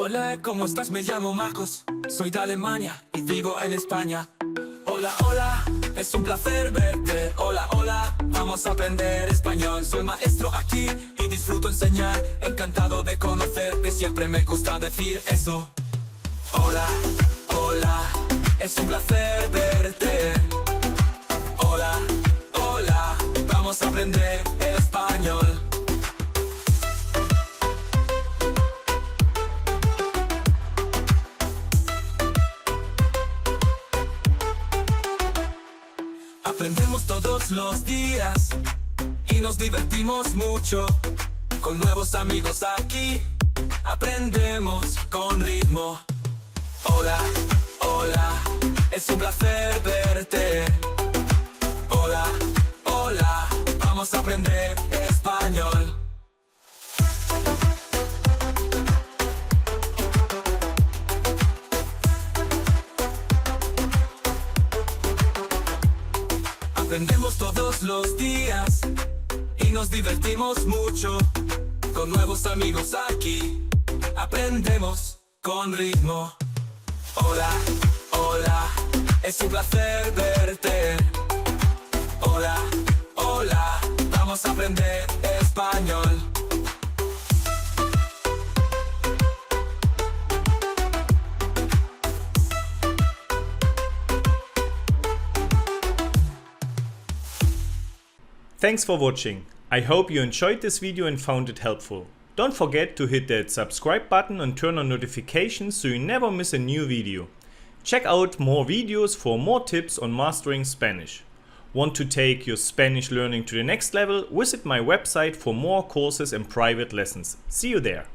Hola, ¿cómo estás? Me llamo Marcos, soy de Alemania y vivo en España. Hola, hola, es un placer verte. Hola, hola, vamos a aprender español. Soy maestro aquí y disfruto enseñar. Encantado de conocerte, siempre me gusta decir eso. Hola, hola, es un placer verte. Hola, hola, vamos a aprender español. Aprendemos todos los días y nos divertimos mucho. Con nuevos amigos aquí aprendemos con ritmo. Hola, hola, es un placer verte. Hola, hola, vamos a aprender español. Aprendemos todos los días y nos divertimos mucho. Con nuevos amigos aquí aprendemos con ritmo. Hola, hola, es un placer verte. Hola, hola, vamos a aprender español. Thanks for watching. I hope you enjoyed this video and found it helpful. Don't forget to hit that subscribe button and turn on notifications so you never miss a new video. Check out more videos for more tips on mastering Spanish. Want to take your Spanish learning to the next level? Visit my website for more courses and private lessons. See you there.